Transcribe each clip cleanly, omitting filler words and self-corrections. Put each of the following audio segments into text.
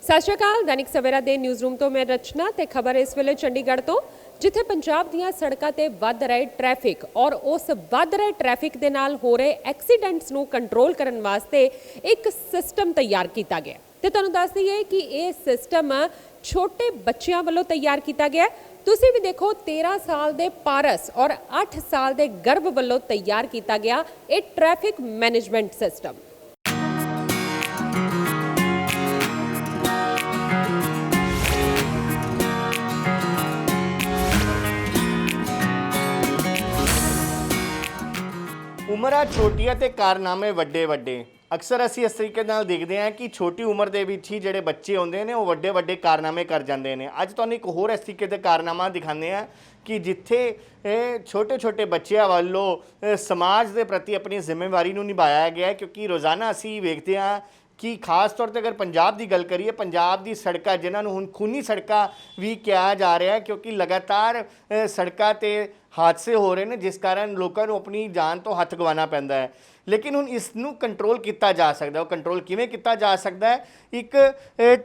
ਸਤਿ ਸ਼੍ਰੀ ਅਕਾਲ। ਦੈਨਿਕ ਸਵੇਰਾ ਦੇ news room ਤੋਂ ਮੈਂ ਰਚਨਾ ਤੇ ਖਬਰ ਇਸ ਵੇਲੇ ਚੰਡੀਗੜ੍ਹ ਤੋਂ, ਜਿੱਥੇ ਪੰਜਾਬ ਦੀਆਂ ਸੜਕਾਂ ਤੇ ਵੱਧ ਰਹੇ ਟ੍ਰੈਫਿਕ ਔਰ ਉਸ ਵੱਧ ਰਹੇ ਟ੍ਰੈਫਿਕ ਦੇ ਨਾਲ ਹੋ ਰਹੇ ਐਕਸੀਡੈਂਟਸ ਨੂੰ ਕੰਟਰੋਲ ਕਰਨ ਵਾਸਤੇ ਇੱਕ ਸਿਸਟਮ ਤਿਆਰ ਕੀਤਾ ਗਿਆ ਤੇ ਤੁਹਾਨੂੰ ਦੱਸ ਦਈਏ ਕਿ ਇਹ ਸਿਸਟਮ ਛੋਟੇ ਬੱਚਿਆਂ ਵੱਲੋਂ ਤਿਆਰ ਕੀਤਾ ਗਿਆ। ਤੁਸੀਂ ਵੀ ਦੇਖੋ 13 ਸਾਲ ਦੇ ਪਾਰਸ ਔਰ 8 ਸਾਲ ਦੇ ਗਰਭ ਵੱਲੋਂ ਤਿਆਰ ਕੀਤਾ ਗਿਆ ਇਹ ਟ੍ਰੈਫਿਕ ਮੈਨੇਜਮੈਂਟ ਸਿਸਟਮ। ਉਮਰਾਂ ਛੋਟੀਆਂ ਤੇ ਕਾਰਨਾਮੇ ਵੱਡੇ ਵੱਡੇ। ਅਕਸਰ ਅਸੀਂ ਇਸ ਤਰੀਕੇ ਨਾਲ ਦੇਖਦੇ ਹਾਂ ਕਿ ਛੋਟੀ ਉਮਰ ਦੇ ਵਿੱਚ ਹੀ ਜਿਹੜੇ ਬੱਚੇ ਹੁੰਦੇ ਨੇ ਉਹ ਵੱਡੇ ਵੱਡੇ ਕਾਰਨਾਮੇ ਕਰ ਜਾਂਦੇ ਨੇ। ਅੱਜ ਤੁਹਾਨੂੰ ਇੱਕ ਹੋਰ ਇਸ ਤਰੀਕੇ ਦੇ ਕਾਰਨਾਮਾ ਦਿਖਾਉਂਦੇ ਹਾਂ ਕਿ ਜਿੱਥੇ ਛੋਟੇ ਛੋਟੇ ਬੱਚਿਆਂ ਵੱਲੋਂ ਸਮਾਜ ਦੇ ਪ੍ਰਤੀ ਆਪਣੀ ਜ਼ਿੰਮੇਵਾਰੀ ਨੂੰ ਨਿਭਾਇਆ ਗਿਆ ਹੈ, ਕਿਉਂਕਿ ਰੋਜ਼ਾਨਾ ਅਸੀਂ ਵੇਖਦੇ ਹਾਂ ਕਿ ਖਾਸ ਤੌਰ ਤੇ ਅਗਰ ਪੰਜਾਬ ਦੀ ਗੱਲ ਕਰੀਏ, ਪੰਜਾਬ ਦੀ ਸੜਕਾਂ ਜਿਨ੍ਹਾਂ ਨੂੰ ਹੁਣ ਖੂਨੀ ਸੜਕਾਂ ਵੀ ਕਿਹਾ ਜਾ ਰਿਹਾ ਹੈ, ਕਿਉਂਕਿ ਲਗਾਤਾਰ ਸੜਕਾਂ ਤੇ ਹਾਦਸੇ ਹੋ ਰਹੇ ਨੇ, ਜਿਸ ਕਾਰਨ ਲੋਕਾਂ ਨੂੰ ਆਪਣੀ ਜਾਨ ਤੋਂ ਹੱਥ ਗਵਾਉਣਾ ਪੈਂਦਾ ਹੈ। ਲੇਕਿਨ ਹੁਣ ਇਸ ਨੂੰ ਕੰਟਰੋਲ ਕੀਤਾ ਜਾ ਸਕਦਾ। ਉਹ ਕੰਟਰੋਲ ਕਿਵੇਂ ਕੀਤਾ ਜਾ ਸਕਦਾ ਹੈ? ਇੱਕ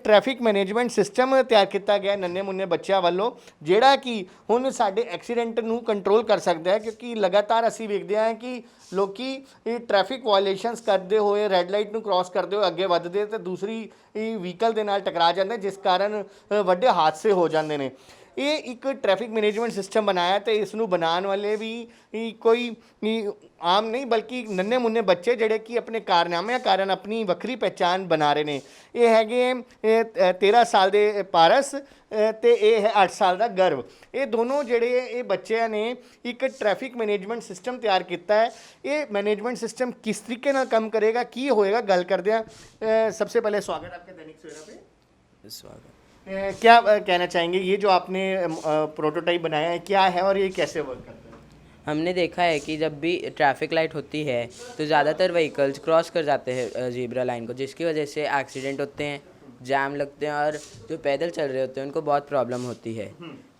ਟ੍ਰੈਫਿਕ ਮੈਨੇਜਮੈਂਟ ਸਿਸਟਮ ਤਿਆਰ ਕੀਤਾ ਗਿਆ ਨੰਨੇ ਮੁੰਨੇ ਬੱਚਿਆਂ ਵੱਲੋਂ, ਜਿਹੜਾ ਕਿ ਹੁਣ ਸਾਡੇ ਐਕਸੀਡੈਂਟ ਨੂੰ ਕੰਟਰੋਲ ਕਰ ਸਕਦਾ ਹੈ। ਕਿਉਂਕਿ ਲਗਾਤਾਰ ਅਸੀਂ ਵੇਖਦੇ ਹਾਂ ਕਿ ਲੋਕੀ ਇਹ ਟ੍ਰੈਫਿਕ ਵਾਇਲੇਸ਼ਨਸ ਕਰਦੇ ਹੋਏ, ਰੈੱਡ ਲਾਈਟ ਨੂੰ ਕ੍ਰਾਸ ਕਰਦੇ ਹੋਏ ਅੱਗੇ ਵੱਧਦੇ ਤੇ ਦੂਸਰੀ ਵਹੀਕਲ ਦੇ ਨਾਲ ਟਕਰਾ ਜਾਂਦੇ, ਜਿਸ ਕਾਰਨ ਵੱਡੇ ਹਾਦਸੇ ਹੋ ਜਾਂਦੇ ਨੇ। ਇਹ ਇੱਕ ਟ੍ਰੈਫਿਕ ਮੈਨੇਜਮੈਂਟ ਸਿਸਟਮ ਬਣਾਇਆ ਤੇ ਇਸ ਨੂੰ ਬਣਾਉਣ ਵਾਲੇ ਵੀ ਕੋਈ ਆਮ ਨਹੀਂ ਬਲਕਿ ਨੰਨੇ ਮੁੰਨੇ ਬੱਚੇ ਜਿਹੜੇ ਕਿ ਆਪਣੇ ਕਾਰਨਾਮਿਆਂ ਕਾਰਨ ਆਪਣੀ ਵੱਖਰੀ ਪਹਿਚਾਣ ਬਣਾ ਰਹੇ ਨੇ। ਇਹ ਹੈਗੇ 13 ਸਾਲ ਦੇ ਪਾਰਸ ਤੇ ਇਹ ਹੈ 8 ਸਾਲ ਦਾ ਗਰਭ। ਇਹ ਦੋਨੋਂ ਜਿਹੜੇ ਇਹ ਬੱਚਿਆਂ ਨੇ ਇੱਕ ਟ੍ਰੈਫਿਕ ਮੈਨੇਜਮੈਂਟ ਸਿਸਟਮ ਤਿਆਰ ਕੀਤਾ ਹੈ। ਇਹ ਮੈਨੇਜमेंट सिस्टम किस तरीके ਨਾਲ ਕੰਮ ਕਰੇਗਾ, ਕੀ ਹੋਏਗਾ, ਗੱਲ ਕਰਦੇ हैं। सबसे पहले स्वागत आपके दैनिक सवेरा पे। स्वागत। क्या कहना चाहेंगे, ये जो आपने प्रोटोटाइप बनाया है क्या है और ये कैसे वर्क करता है? हमने देखा है कि जब भी ट्रैफिक लाइट होती है तो ज़्यादातर व्हीकल्स क्रॉस कर जाते हैं ज़ीब्रा लाइन को, जिसकी वजह से एक्सीडेंट होते हैं, जाम लगते हैं और जो पैदल चल रहे होते हैं उनको बहुत प्रॉब्लम होती है।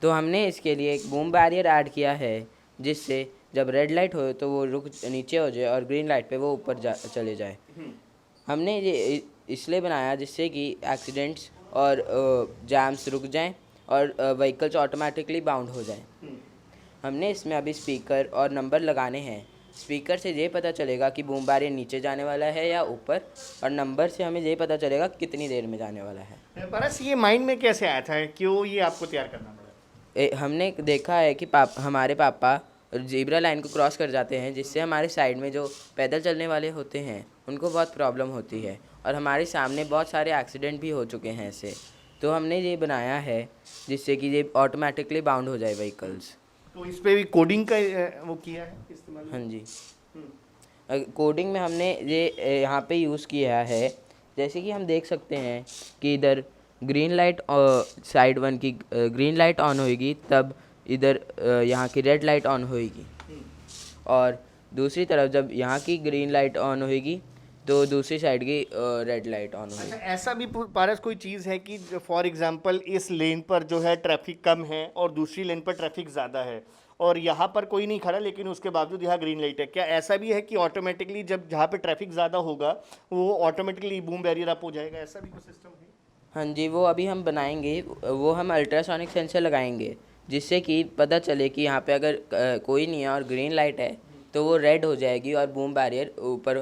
तो हमने इसके लिए एक बूम बैरियर ऐड किया है, जिससे जब रेड लाइट हो तो वो रुक नीचे हो जाए और ग्रीन लाइट पे वो ऊपर चले जाए। हमने ये इसलिए बनाया जिससे कि एक्सीडेंट्स और जैम्स रुक जाएं और व्हीकल्स ऑटोमेटिकली बाउंड हो जाएं। हमने इसमें अभी स्पीकर और नंबर लगाने हैं। स्पीकर से ये पता चलेगा कि बूम बैरियर नीचे जाने वाला है या ऊपर, और नंबर से हमें ये पता चलेगा कितनी देर में जाने वाला है। परस ये माइंड में कैसे आया था, क्यों ये आपको तैयार करना पड़ा? हमने देखा है कि हमारे पापा ज़ीब्रा लाइन को क्रॉस कर जाते हैं, जिससे हमारे साइड में जो पैदल चलने वाले होते हैं उनको बहुत प्रॉब्लम होती है, और हमारे सामने बहुत सारे एक्सीडेंट भी हो चुके हैं ऐसे। तो हमने ये बनाया है जिससे कि ये ऑटोमेटिकली बाउंड हो जाए व्हीकल्स। तो इस पे भी कोडिंग का वो किया है इस्तेमाल? हाँ जी, कोडिंग में हमने ये यहाँ पे यूज़ किया है। जैसे कि हम देख सकते हैं कि इधर ग्रीन लाइट साइड 1 की ग्रीन लाइट ऑन होएगी, तब इधर यहाँ की रेड लाइट ऑन होएगी, और दूसरी तरफ जब यहाँ की ग्रीन लाइट ऑन होएगी तो दूसरी साइड की रेड लाइट ऑन होगी। अच्छा, ऐसा भी पारस कोई चीज़ है कि फॉर एग्जांपल इस लेन पर जो है ट्रैफिक कम है और दूसरी लेन पर ट्रैफिक ज़्यादा है और यहाँ पर कोई नहीं खड़ा, लेकिन उसके बावजूद यहाँ ग्रीन लाइट है, क्या ऐसा भी है कि ऑटोमेटिकली जब जहाँ पे ट्रैफिक ज़्यादा होगा वो ऑटोमेटिकली बूम बैरियर अप हो जाएगा? ऐसा भी कोई सिस्टम है? हाँ जी, वो अभी हम बनाएंगे। वो हम अल्ट्रासोनिक सेंसर लगाएंगे, जिससे कि पता चले कि यहाँ पे अगर कोई नहीं है और ग्रीन लाइट है तो वो रेड हो जाएगी और बूम बैरियर ऊपर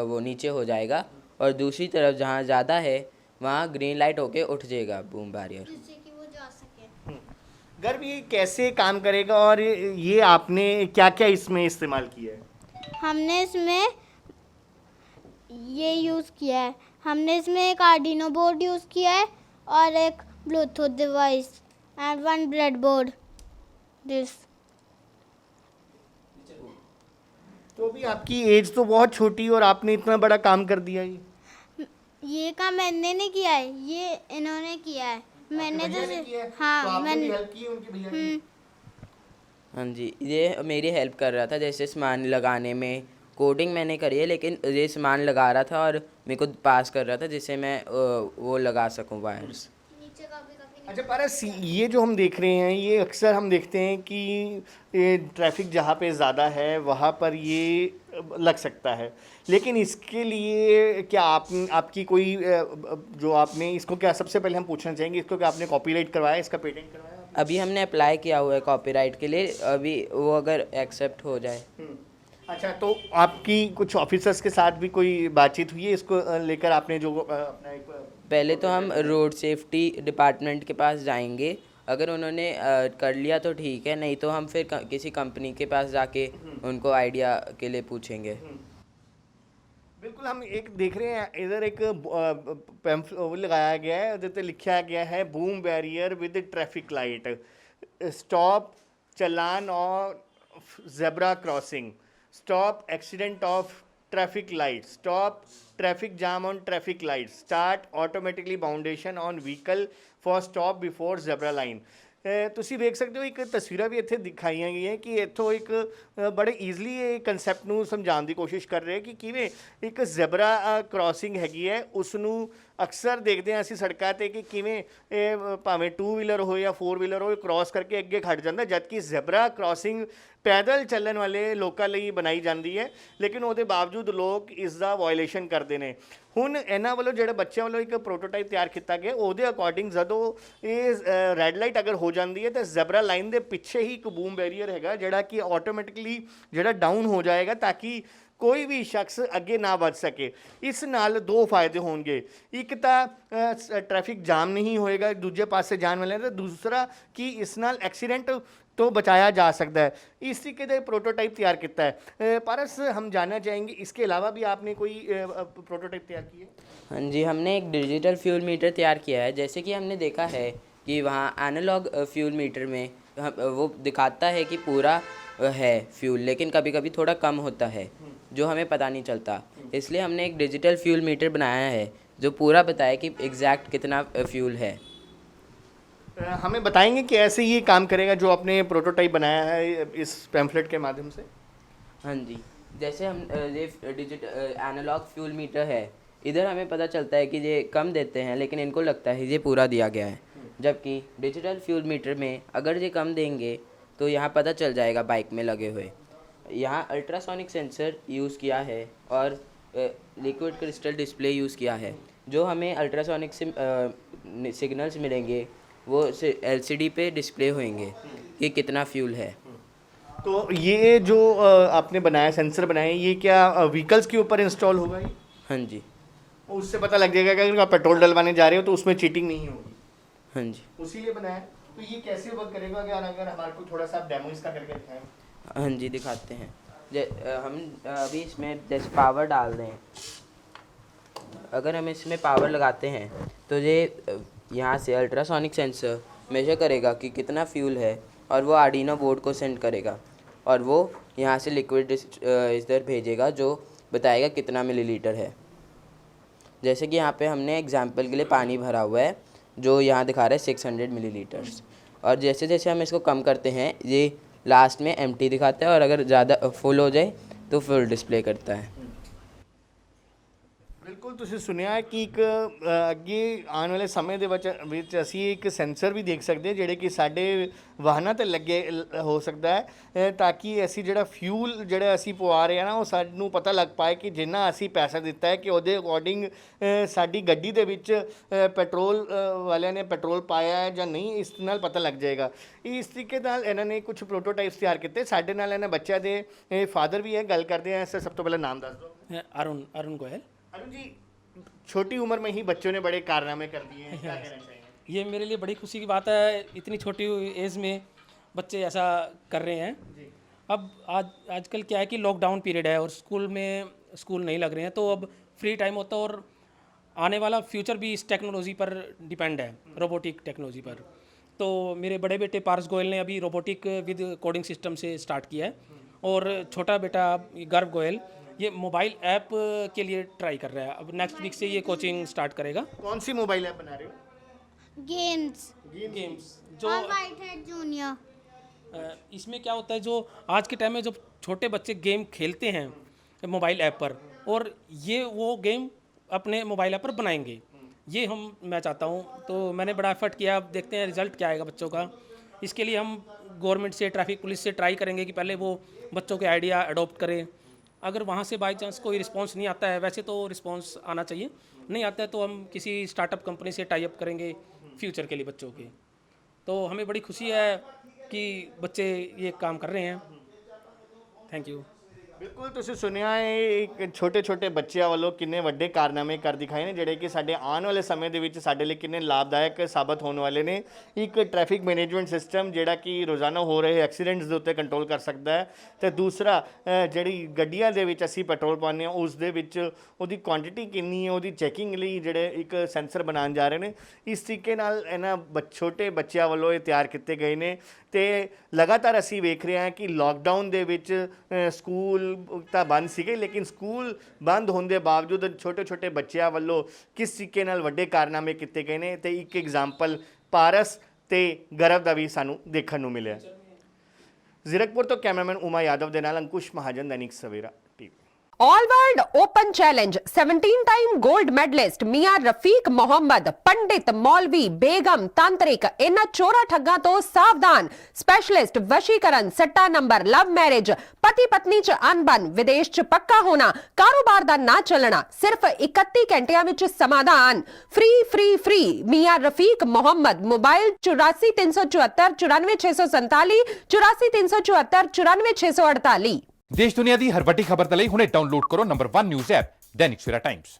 वो नीचे हो जाएगा, और दूसरी तरफ जहाँ ज़्यादा है वहाँ ग्रीन लाइट होके उठ जाएगा बूम बैरियर, जिससे कि वो जा सके। गर्भ ये कैसे काम करेगा और ये आपने क्या क्या इसमें इस्तेमाल किया है? हमने इसमें ये यूज़ किया है। हमने इसमें एक आर्डिनो बोर्ड यूज़ किया है और एक Bluetooth device and 1 bread board this. तो अभी आपकी एज तो बहुत छोटी और आपने इतना बड़ा काम कर दिया। ये काम मैंने नहीं किया है, ये इन्होंने किया है। मैंने तो हाँ मैंने हेल्प की उनके भैया ने? हाँ जी, ये मेरी हेल्प कर रहा था, जैसे सामान लगाने में। कोडिंग मैंने करी है, लेकिन ये सामान लगा रहा था और मेरे को पास कर रहा था, जिससे मैं वो लगा सकूं वायर्स। नीचे काफ़ी अच्छा पारस, ये जो हम देख रहे हैं ये अक्सर हम देखते हैं कि ये ट्रैफिक जहाँ पे ज़्यादा है वहाँ पर ये लग सकता है, लेकिन इसके लिए क्या आपकी कोई जो आपने इसको, क्या सबसे पहले हम पूछना चाहेंगे इसको, क्या आपने कॉपीराइट करवाया, इसका पेटेंट करवाया? अभी हमने अप्लाई किया हुआ है कॉपीराइट के लिए, अभी वो अगर एक्सेप्ट हो जाए। अच्छा, तो आपकी कुछ ऑफिसर्स के साथ भी कोई बातचीत हुई है इसको लेकर? आपने जो अपना एक पहले तो हम रोड सेफ्टी डिपार्टमेंट के पास जाएंगे, अगर उन्होंने कर लिया तो ठीक है, नहीं तो हम फिर किसी कंपनी के पास जाके उनको आइडिया के लिए पूछेंगे। बिल्कुल, हम एक देख रहे हैं इधर एक वो लगाया गया है, उधर पे लिखा गया है boom barrier with traffic light, stop challan और zebra crossing, stop accident of traffic light, stop traffic jam on traffic light, start automatically बाउंडेशन on vehicle for stop before zebra line. ਤੁਸੀਂ ਵੇਖ ਸਕਦੇ ਹੋ ਇੱਕ ਤਸਵੀਰਾਂ ਵੀ ਇੱਥੇ ਦਿਖਾਈਆਂ ਗਈਆਂ ਕਿ ਇੱਥੋਂ ਇੱਕ ਬੜੇ ਈਜ਼ਲੀ ਇਹ ਕਨਸੈਪਟ ਨੂੰ ਸਮਝਾਉਣ ਦੀ ਕੋਸ਼ਿਸ਼ ਕਰ ਰਹੇ ਕਿ ਕਿਵੇਂ ਇੱਕ ਜ਼ੈਬਰਾ ਕ੍ਰਾਸਿੰਗ ਹੈਗੀ ਹੈ, ਉਸ ਨੂੰ ਅਕਸਰ ਦੇਖਦੇ ਹਾਂ ਅਸੀਂ ਸੜਕਾਂ 'ਤੇ ਕਿ ਕਿਵੇਂ ਇਹ ਭਾਵੇਂ 2 ਵੀਲਰ ਹੋਏ ਜਾਂ 4 ਵੀਲਰ ਹੋਏ ਕ੍ਰਾਸ ਕਰਕੇ ਅੱਗੇ ਖੜ ਜਾਂਦਾ, ਜਦਕਿ ਜ਼ੈਬਰਾ ਕ੍ਰਾਸਿੰਗ ਪੈਦਲ ਚੱਲਣ ਵਾਲੇ ਲੋਕਾਂ ਲਈ ਬਣਾਈ ਜਾਂਦੀ ਹੈ, ਲੇਕਿਨ ਉਹਦੇ ਬਾਵਜੂਦ ਲੋਕ ਇਸ ਦਾ ਵਾਇਲੇਸ਼ਨ ਕਰਦੇ ਨੇ। ਹੁਣ ਇਹਨਾਂ ਵੱਲੋਂ ਜਿਹੜੇ ਬੱਚਿਆਂ ਵੱਲੋਂ ਇੱਕ ਪ੍ਰੋਟੋਟਾਈਪ ਤਿਆਰ ਕੀਤਾ ਗਿਆ, ਉਹਦੇ ਅਕੋਰਡਿੰਗ ਜਦੋਂ ਇਹ ਰੈੱਡ ਲਾਈਟ ਅਗਰ ਹੋ ਜਾਂਦੀ ਹੈ ਤਾਂ ਜ਼ੈਬਰਾ ਲਾਈਨ ਦੇ ਪਿੱਛੇ ਹੀ ਇੱਕ ਬੂਮ ਬੈਰੀਅਰ ਹੈਗਾ ਜਿਹੜਾ ਕਿ ਆਟੋਮੈਟਿਕਲੀ ਜਿਹੜਾ ਡਾਊਨ ਹੋ ਜਾਏਗਾ ਤਾਂ ਕਿ ਕੋਈ ਵੀ ਸ਼ਖਸ ਅੱਗੇ ਨਾ ਵੱਧ ਸਕੇ। ਇਸ ਨਾਲ ਦੋ ਫਾਇਦੇ ਹੋਣਗੇ, ਇੱਕ ਤਾਂ ਟ੍ਰੈਫਿਕ ਜਾਮ ਨਹੀਂ ਹੋਏਗਾ ਦੂਜੇ ਪਾਸੇ ਜਾਣ ਵਾਲਿਆਂ ਦਾ, ਦੂਸਰਾ ਕਿ ਇਸ ਨਾਲ ਐਕਸੀਡੈਂਟ तो बचाया जा सकता है। इस तरीके का प्रोटोटाइप तैयार किया है। पारस, हम जानना चाहेंगे इसके अलावा भी आपने कोई प्रोटोटाइप तैयार किया है? हाँ जी, हमने एक डिजिटल फ्यूल मीटर तैयार किया है। जैसे कि हमने देखा है कि वहाँ एनालॉग फ्यूल मीटर में वो दिखाता है कि पूरा है फ्यूल, लेकिन कभी कभी थोड़ा कम होता है जो हमें पता नहीं चलता, इसलिए हमने एक डिजिटल फ्यूल मीटर बनाया है जो पूरा बताए कि एग्जैक्ट कितना फ्यूल है। हमें बताएंगे कि ऐसे ये काम करेगा जो आपने प्रोटोटाइप बनाया है इस पैम्फलेट के माध्यम से? हाँ जी, जैसे हम ये डिजिटल एनालॉग फ्यूल मीटर है, इधर हमें पता चलता है कि ये कम देते हैं लेकिन इनको लगता है ये पूरा दिया गया है, जबकि डिजिटल फ्यूल मीटर में अगर ये कम देंगे तो यहाँ पता चल जाएगा बाइक में लगे हुए। यहाँ अल्ट्रासोनिक सेंसर यूज़ किया है और लिक्विड क्रिस्टल डिस्प्ले यूज़ किया है, जो हमें अल्ट्रासोनिक से सिग्नल्स मिलेंगे वो LCD पे डिस्प्ले होंगे कि कितना फ्यूल है। तो ये जो आपने बनाया, सेंसर बनाए, ये क्या व्हीकल्स के ऊपर इंस्टॉल होगा ये? हाँ जी। उससे पता लग जाएगा कि अगर आप पेट्रोल डलवाने जा रहे हो तो उसमें चीटिंग नहीं होगी। हाँ जी, उसी लिए बनाया। तो ये कैसे वर्क करेगा, अगर हमारे को थोड़ा सा डेमो इसका करके दिखाएं? हाँ जी, दिखाते हैं। हम अभी इसमें जैसे पावर डाल दें, अगर हम इसमें पावर लगाते हैं तो ये यहाँ से अल्ट्रासोनिक सेंसर मेजर करेगा कि कितना फ्यूल है और वो आर्डिनो बोर्ड को सेंड करेगा और वो यहाँ से लिक्विड इधर भेजेगा जो बताएगा कितना मिलीलीटर है। जैसे कि यहाँ पे हमने एग्जांपल के लिए पानी भरा हुआ है जो यहाँ दिखा रहा है 600 मिलीलीटर्स, और जैसे जैसे हम इसको कम करते हैं ये लास्ट में एम्प्टी दिखाता है और अगर ज़्यादा फुल हो जाए तो फुल डिस्प्ले करता है। ਬਿਲਕੁਲ, ਤੁਸੀਂ ਸੁਣਿਆ ਕਿ ਇੱਕ ਅੱਗੇ ਆਉਣ ਵਾਲੇ ਸਮੇਂ ਦੇ ਵਿੱਚ ਅਸੀਂ ਇੱਕ ਸੈਂਸਰ ਵੀ ਦੇਖ ਸਕਦੇ ਹਾਂ ਜਿਹੜੇ ਕਿ ਸਾਡੇ ਵਾਹਨਾਂ 'ਤੇ ਲੱਗੇ ਹੋ ਸਕਦਾ ਹੈ, ਤਾਂ ਕਿ ਅਸੀਂ ਜਿਹੜਾ ਫਿਊਲ ਜਿਹੜਾ ਅਸੀਂ ਪਵਾ ਰਹੇ ਹਾਂ ਨਾ ਉਹ ਸਾਨੂੰ ਪਤਾ ਲੱਗ ਪਾਏ ਕਿ ਜਿੰਨਾ ਅਸੀਂ ਪੈਸਾ ਦਿੱਤਾ ਹੈ ਕਿ ਉਹਦੇ ਅਕੋਰਡਿੰਗ ਸਾਡੀ ਗੱਡੀ ਦੇ ਵਿੱਚ ਪੈਟਰੋਲ ਵਾਲਿਆਂ ਨੇ ਪੈਟਰੋਲ ਪਾਇਆ ਹੈ ਜਾਂ ਨਹੀਂ, ਇਸ ਨਾਲ ਪਤਾ ਲੱਗ ਜਾਏਗਾ। ਇਸ ਤਰੀਕੇ ਨਾਲ ਇਹਨਾਂ ਨੇ ਕੁਝ ਪ੍ਰੋਟੋਟਾਈਪਸ ਤਿਆਰ ਕੀਤੇ। ਸਾਡੇ ਨਾਲ ਇਹਨਾਂ ਬੱਚਿਆਂ ਦੇ ਫਾਦਰ ਵੀ ਹੈ, ਗੱਲ ਕਰਦੇ ਹਾਂ। ਸਭ ਤੋਂ ਪਹਿਲਾਂ ਨਾਮ ਦੱਸ ਦਿਓ। अरुण गोयल। अरुण जी, छोटी उम्र में ही बच्चों ने बड़े कारनामे कर दिए हैं, क्या कहना चाहिए? ये मेरे लिए बड़ी खुशी की बात है, इतनी छोटी एज में बच्चे ऐसा कर रहे हैं। अब आजकल क्या है कि लॉकडाउन पीरियड है और स्कूल नहीं लग रहे हैं, तो अब फ्री टाइम होता है और आने वाला फ्यूचर भी इस टेक्नोलॉजी पर डिपेंड है, रोबोटिक टेक्नोलॉजी पर। तो मेरे बड़े बेटे पारस गोयल ने अभी रोबोटिक विद कोडिंग सिस्टम से स्टार्ट किया है, और छोटा बेटा गर्व गोयल ये मोबाइल ऐप के लिए ट्राई कर रहा है। अब नेक्स्ट वीक से ये कोचिंग स्टार्ट करेगा। कौन सी मोबाइल ऐप बना रहे हो? गेम्स जो और वाइट हेड जूनियर। इसमें क्या होता है, जो आज के टाइम में जो छोटे बच्चे गेम खेलते हैं मोबाइल ऐप पर, और ये वो गेम अपने मोबाइल ऐप पर बनाएंगे ये मैं चाहता हूँ। तो मैंने बड़ा एफर्ट किया, अब देखते हैं रिजल्ट क्या आएगा बच्चों का। इसके लिए हम गवर्नमेंट से, ट्रैफिक पुलिस से ट्राई करेंगे कि पहले वो बच्चों के आइडिया अडॉप्ट करें। अगर वहाँ से बाई चांस कोई रिस्पांस नहीं आता है, वैसे तो रिस्पांस आना चाहिए, नहीं आता है तो हम किसी स्टार्टअप कंपनी से टाई अप करेंगे फ्यूचर के लिए बच्चों के। तो हमें बड़ी खुशी है कि बच्चे ये काम कर रहे हैं। Thank you. ਬਿਲਕੁਲ ਤੁਸੀਂ ਸੁਣਿਆ ਹੈ ਇੱਕ ਛੋਟੇ ਬੱਚਿਆਂ ਵੱਲੋਂ ਕਿੰਨੇ ਵੱਡੇ ਕਾਰਨਾਮੇ ਕਰ ਦਿਖਾਏ ਨੇ ਜਿਹੜੇ ਕਿ ਸਾਡੇ ਆਉਣ ਵਾਲੇ ਸਮੇਂ ਦੇ ਵਿੱਚ ਸਾਡੇ ਲਈ ਕਿੰਨੇ ਲਾਭਦਾਇਕ ਸਾਬਤ ਹੋਣ ਵਾਲੇ ਨੇ। ਇੱਕ ਟ੍ਰੈਫਿਕ ਮੈਨੇਜਮੈਂਟ ਸਿਸਟਮ ਜਿਹੜਾ ਕਿ ਰੋਜ਼ਾਨਾ ਹੋ ਰਹੇ ਐਕਸੀਡੈਂਟਸ ਦੇ ਉੱਤੇ ਕੰਟਰੋਲ ਕਰ ਸਕਦਾ ਹੈ, ਤੇ ਦੂਸਰਾ ਜਿਹੜੀ ਗੱਡੀਆਂ ਦੇ ਵਿੱਚ ਅਸੀਂ ਪੈਟਰੋਲ ਪਾਉਂਦੇ ਹਾਂ ਉਸ ਦੇ ਵਿੱਚ ਉਹਦੀ ਕੁਆਂਟੀਟੀ ਕਿੰਨੀ ਹੈ ਉਹਦੀ ਚੈਕਿੰਗ ਲਈ ਜਿਹੜੇ ਇੱਕ ਸੈਂਸਰ ਬਣਾਉਣ ਜਾ ਰਹੇ ਨੇ। ਇਸ ਤਰੀਕੇ ਨਾਲ ਇਹਨਾਂ ਛੋਟੇ ਬੱਚਿਆਂ ਵੱਲੋਂ ਇਹ ਤਿਆਰ ਕੀਤੇ ਗਏ ਨੇ। ਤੇ ਲਗਾਤਾਰ ਅਸੀਂ ਵੇਖ ਰਹੇ ਹਾਂ ਕਿ ਲੋਕਡਾਊਨ ਦੇ ਵਿੱਚ ਸਕੂਲ ਤਾਂ ਬੰਦ ਸੀਗੇ, ਲੇਕਿਨ ਸਕੂਲ ਬੰਦ ਹੋਣ ਦੇ ਬਾਵਜੂਦ ਛੋਟੇ ਬੱਚਿਆਂ ਵੱਲੋਂ ਕਿਸ ਤਰੀਕੇ ਨਾਲ ਵੱਡੇ ਕਾਰਨਾਮੇ ਕੀਤੇ ਗਏ ਨੇ। ਤੇ ਇੱਕ ਐਗਜ਼ਾਮਪਲ ਪਾਰਸ ਤੇ ਗਰਵ ਦਾ ਵੀ ਸਾਨੂੰ ਦੇਖਣ ਨੂੰ ਮਿਲਿਆ। ਜ਼ੀਰਕਪੁਰ ਤੋਂ ਕੈਮਰਾਮੈਨ ਉਮਾ ਯਾਦਵ ਦੇ ਨਾਲ Ankush Mahajan, Dainik Savera TV. All world open challenge 17 time gold medalist मियां रफीक मोहम्मद, पंडित, मौलवी, बेगम, तांत्रिक, इन्हां चोरा ठग्गां तो सावधान। स्पेशलिस्ट वशीकरण, सट्टा नंबर, लव मैरिज, पति पत्नी च अनबन, विदेश च पक्का होना, कारोबार दा ना चलना, सिर्फ 31 घंटियां विच समाधान। फ्री फ्री फ्री मियां रफीक मोहम्मद। मोबाइल 84 374 94 647 84 374 94 648। ਦੇਸ਼ ਦੁਨੀਆ ਦੀ ਹਰ ਵੱਡੀ ਖਬਰ ਦੇ ਲਈ ਹੁਣੇ ਡਾਊਨਲੋਡ ਕਰੋ number 1 news app Dainik Savera Times.